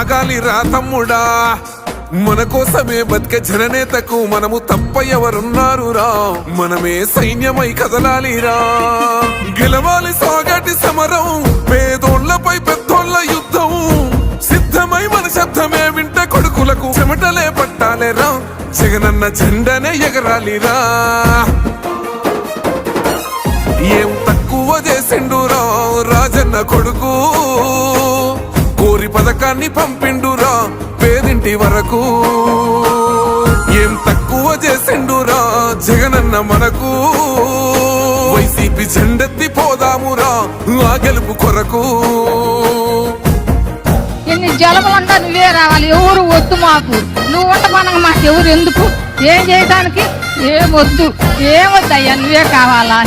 సాగాలిరా తమ్ముడా, మన కోసమే బతికే జననేతకు మనము తప్ప ఎవరున్నారురా, మనమే సైన్యమై కదలాలిరా. గెలవాలి సాగటి సమరం, పేదోళ్లపై పెద్దోళ్ల యుద్ధం, సిద్ధమై మన శబ్దమే వింట కొడుకులకు చెమటలే పట్టాలేరా, జగనన్న జెండనే ఎగరాలిరా. ఏం తక్కువ చేసిండురా రాజన్న కొడుకు, కోరి పథకాన్ని పంపిండురా పేదింటి వరకు. ఏం తక్కువ చేసిండురా జగనన్న మనకు, వైసీపీ జెండెత్తి పోదామురా ఆ గెలుపు కొరకు. ఎన్ని జలములంటా నువ్వే రావాలి, ఎవరు వద్దు మాకు, నువ్వు ఉండమనగా మాకు ఎవరు ఎందుకు, ఏం చేయడానికి ఏం వద్దు, ఏం వద్దయ్యా నువ్వే కావాలా.